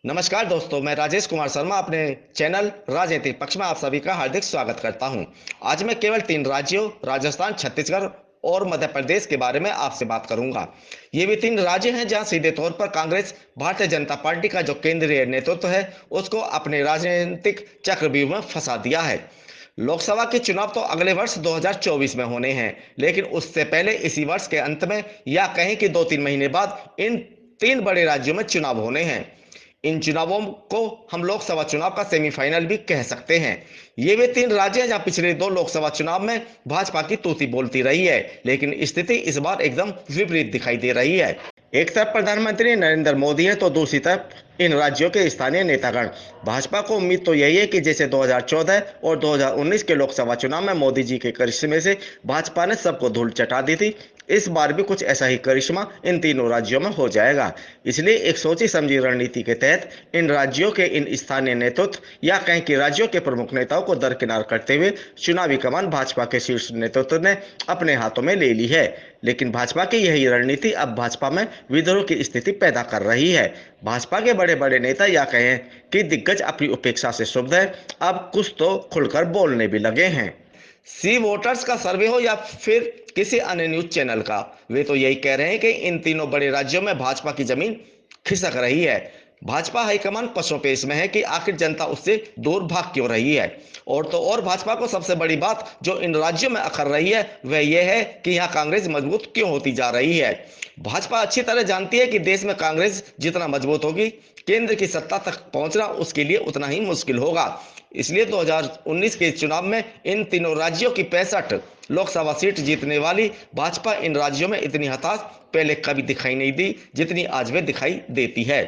नमस्कार दोस्तों, मैं राजेश कुमार शर्मा अपने चैनल राजनीतिक पक्ष में आप सभी का हार्दिक स्वागत करता हूं। आज मैं केवल 3 राज्यों राजस्थान, छत्तीसगढ़ और मध्य प्रदेश के बारे में आपसे बात करूंगा। ये भी 3 राज्य हैं जहां सीधे तौर पर कांग्रेस भारतीय जनता पार्टी का जो केंद्रीय नेतृत्व है उसको अपने राजनीतिक चक्रव्यूह में फंसा दिया है। लोकसभा के चुनाव तो अगले वर्ष 2024 में होने हैं, लेकिन उससे पहले इसी वर्ष के अंत में या कहें कि 2-3 महीने बाद इन 3 बड़े राज्यों में चुनाव होने हैं। इन चुनावों को हम लोकसभा चुनाव का सेमीफाइनल भी कह सकते हैं। ये वे 3 राज्य हैं जहां पिछले 2 लोकसभा चुनाव में भाजपा की तूती बोलती रही है, लेकिन स्थिति इस बार एकदम विपरीत दिखाई दे रही है। एक तरफ प्रधानमंत्री नरेंद्र मोदी है तो दूसरी तरफ इन राज्यों के स्थानीय नेतागण। भाजपा को उम्मीद तो यही है कि जैसे 2014 और 2019 के लोकसभा चुनाव में मोदी जी के करिश्मे से भाजपा ने सबको धूल चटा दी थी, इस बार भी कुछ ऐसा ही करिश्मा इन तीनों राज्यों में हो जाएगा। इसलिए एक सोची समझी रणनीति के तहत इन राज्यों के इन स्थानीय नेतृत्व या कहें कि राज्यों के प्रमुख नेताओं को दरकिनार करते हुए चुनावी कमान भाजपा के शीर्ष नेतृत्व ने अपने हाथों में ले ली है। लेकिन भाजपा की यही रणनीति अब भाजपा में विद्रोह की स्थिति पैदा कर रही है। भाजपा के बड़े बड़े नेता या कहें कि दिग्गज अपनी उपेक्षा से क्षुब्ध है, अब कुछ तो खुलकर बोलने भी लगे हैं। सी वोटर्स का सर्वे हो या फिर किसी अन्य न्यूज चैनल का, वे तो यही कह रहे हैं कि इन तीनों बड़े राज्यों में भाजपा की जमीन खिसक रही है। भाजपा हाईकमान पसोपेश में है कि आखिर जनता उससे दूर भाग क्यों रही है। और तो और भाजपा को सबसे बड़ी बात जो इन राज्यों में अखर रही है वह यह है कि यहाँ कांग्रेस मजबूत क्यों होती जा रही है। भाजपा अच्छी तरह जानती है कि देश में कांग्रेस जितना मजबूत होगी, केंद्र की सत्ता तक पहुंचना उसके लिए उतना ही मुश्किल होगा। इसलिए 2019 के चुनाव में इन तीनों राज्यों की 65 लोकसभा सीट जीतने वाली भाजपा इन राज्यों में इतनी हताश पहले कभी दिखाई नहीं दी जितनी आज वे दिखाई देती है।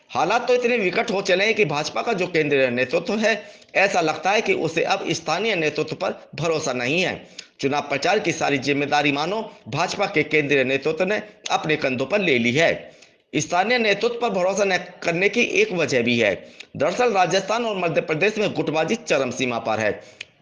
हालात तो इतने विकट हो चले हैं कि भाजपा का जो केंद्रीय नेतृत्व है, ऐसा लगता है कि उसे अब स्थानीय नेतृत्व पर भरोसा नहीं है। चुनाव प्रचार की सारी जिम्मेदारी मानो भाजपा के केंद्रीय नेतृत्व ने अपने कंधों पर ले ली है। स्थानीय नेतृत्व पर भरोसा न करने की एक वजह भी है। दरअसल राजस्थान और मध्य प्रदेश में गुटबाजी चरम सीमा पर है।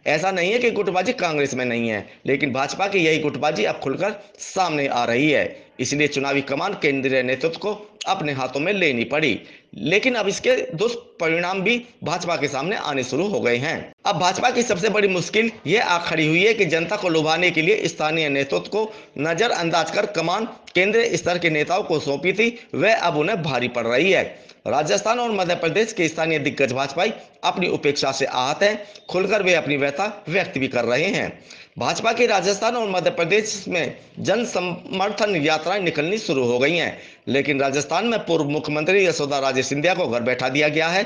ऐसा नहीं है कि गुटबाजी कांग्रेस में नहीं है, लेकिन भाजपा की यही गुटबाजी अब खुलकर सामने आ रही है। इसलिए चुनावी कमान केंद्रीय नेतृत्व को अपने हाथों में लेनी पड़ी, लेकिन अब इसके दुष्परिणाम भी भाजपा के सामने आने शुरू हो गए हैं। अब भाजपा की सबसे बड़ी मुश्किल ये आ खड़ी हुई है कि जनता को लुभाने के लिए स्थानीय नेतृत्व को नजरअंदाज कर कमान केंद्रीय स्तर के नेताओं को सौंपी थी, वह अब उन्हें भारी पड़ रही है। राजस्थान और मध्य प्रदेश के स्थानीय दिग्गज भाजपाई अपनी उपेक्षा से आहत हैं, खुलकर वे अपनी व्यथा व्यक्त भी कर रहे हैं। भाजपा की राजस्थान और मध्य प्रदेश में जन समर्थन यात्राएं निकलनी शुरू हो गई हैं, लेकिन राजस्थान में पूर्व मुख्यमंत्री यशोदा राजे सिंधिया को घर बैठा दिया गया है।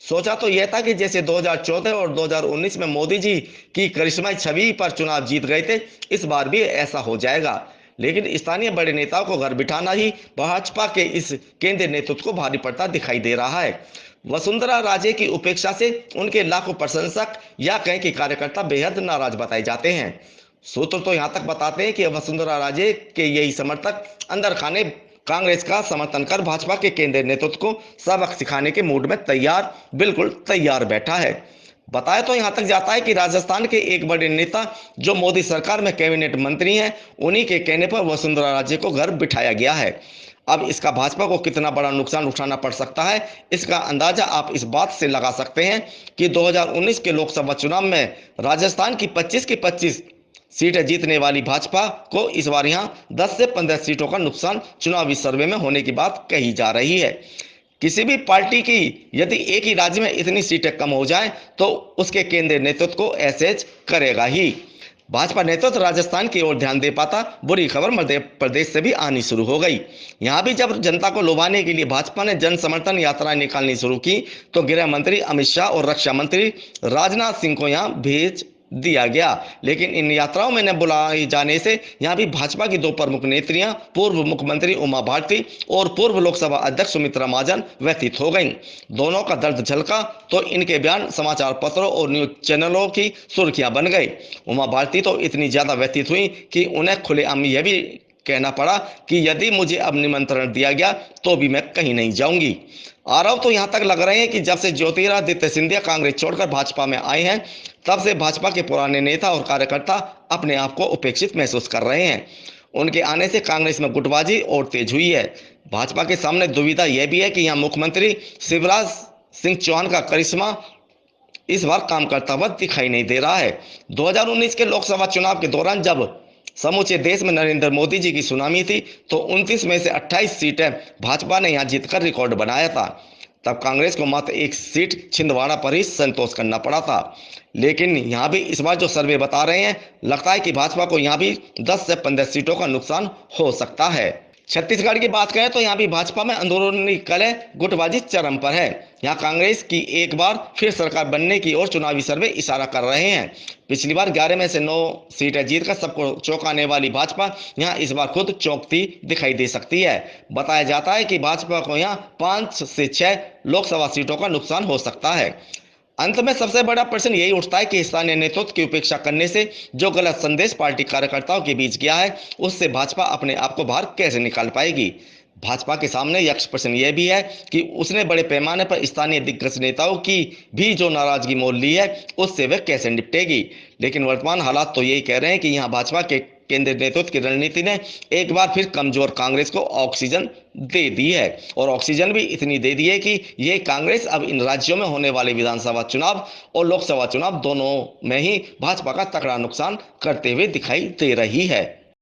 सोचा तो यह था कि जैसे 2014 और 2019 में मोदी जी की करिश्माई छवि पर चुनाव जीत गए थे, इस बार भी ऐसा हो जाएगा। लेकिन स्थानीय बड़े नेताओं को घर बिठाना ही भाजपा के इस केंद्रीय नेतृत्व को भारी पड़ता दिखाई दे रहा है। वसुंधरा राजे की उपेक्षा से उनके लाखों प्रशंसक या कहें कि कार्यकर्ता बेहद नाराज बताए जाते हैं। सूत्र तो यहां तक बताते हैं कि वसुंधरा राजे के यही समर्थक अंदर खाने कांग्रेस का समर्थन कर भाजपा के केंद्रीय नेतृत्व को सबक सिखाने के मूड में तैयार, बिल्कुल तैयार बैठा है। बताया तो यहां तक जाता है कि राजस्थान के एक बड़े नेता जो मोदी सरकार में कैबिनेट मंत्री हैं, उन्हीं के कहने पर वसुंधरा राजे को घर बिठाया गया है। अब इसका भाजपा को कितना बड़ा नुकसान उठाना पड़ सकता है, इसका अंदाजा आप इस बात से लगा सकते हैं कि 2019 के लोकसभा चुनाव में राजस्थान की 25 की 25 सीटें जीतने वाली भाजपा को इस बार यहां 10 से 15 सीटों का नुकसान चुनावी सर्वे में होने की बात कही जा रही है। किसी भी पार्टी की यदि एक ही राज्य में इतनी सीटें कम हो जाएं तो उसके केंद्रीय नेतृत्व को ऐसेज करेगा ही। भाजपा नेतृत्व राजस्थान की ओर ध्यान दे पाता, बुरी खबर मध्य प्रदेश से भी आनी शुरू हो गई। यहां भी जब जनता को लुभाने के लिए भाजपा ने जन समर्थन यात्राएं निकालनी शुरू की तो गृह मंत्री अमित शाह और रक्षा मंत्री राजनाथ सिंह को यहां भेज दिया गया। लेकिन इन यात्राओं में न बुलाए जाने से यहां भी भाजपा की 2 प्रमुख नेत्रियां पूर्व मुख्यमंत्री उमा भारती और पूर्व लोकसभा अध्यक्ष सुमित्रा महाजन व्यतीत हो गईं। दोनों का दर्द झलका तो इनके बयान समाचार पत्रों और न्यूज चैनलों की सुर्खियां बन गई। उमा भारती तो इतनी ज्यादा व्यतीत हुई कि उन्हें खुलेआम यह भी कहना पड़ा कि यदि मुझे अब निमंत्रण दिया गया तो भी मैं कहीं नहीं जाऊंगी। आरोप तो यहां तक लग रहे हैं कि जब से ज्योतिरादित्य सिंधिया कांग्रेस छोड़कर भाजपा में आए हैं, तब से भाजपा के पुराने नेता और कार्यकर्ता अपने आप को उपेक्षित महसूस कर रहे हैं। उनके आने से कांग्रेस में गुटबाजी और तेज हुई है। भाजपा के सामने दुविधा यह भी है कि यहाँ मुख्यमंत्री शिवराज सिंह चौहान का करिश्मा इस बार काम करता हुआ दिखाई नहीं दे रहा है। 2019 के लोकसभा चुनाव के दौरान जब समूचे देश में नरेंद्र मोदी जी की सुनामी थी तो 29 में से 28 सीटें भाजपा ने यहां जीतकर रिकॉर्ड बनाया था। तब कांग्रेस को मात्र एक सीट छिंदवाड़ा पर ही संतोष करना पड़ा था। लेकिन यहां भी इस बार जो सर्वे बता रहे हैं, लगता है कि भाजपा को यहां भी 10 से 15 सीटों का नुकसान हो सकता है। छत्तीसगढ़ की बात करें तो यहाँ भी भाजपा में अंदरूनी कलह गुटबाजी चरम पर है। यहाँ कांग्रेस की एक बार फिर सरकार बनने की ओर चुनावी सर्वे इशारा कर रहे हैं। पिछली बार 11 में से 9 सीटें जीतकर सबको चौंकाने वाली भाजपा यहाँ इस बार खुद चौंकती दिखाई दे सकती है। बताया जाता है कि भाजपा को यहाँ 5 से 6 लोकसभा सीटों का नुकसान हो सकता है। अंत में सबसे बड़ा प्रश्न यही उठता है कि स्थानीय नेतृत्व की उपेक्षा करने से जो गलत संदेश पार्टी कार्यकर्ताओं के बीच गया है, उससे भाजपा अपने आप को बाहर कैसे निकाल पाएगी। भाजपा के सामने यक्ष प्रश्न यह भी है कि उसने बड़े पैमाने पर स्थानीय दिग्गज नेताओं की भी जो नाराजगी मोल ली है, उससे वह कैसे निपटेगी। लेकिन वर्तमान हालात तो यही कह रहे हैं कि यहाँ भाजपा के केंद्रीय नेतृत्व की रणनीति ने एक बार फिर कमजोर कांग्रेस को ऑक्सीजन दे दी है, और ऑक्सीजन भी इतनी दे दी है कि ये कांग्रेस अब इन राज्यों में होने वाले विधानसभा चुनाव और लोकसभा चुनाव दोनों में ही भाजपा का तगड़ा नुकसान करते हुए दिखाई दे रही है।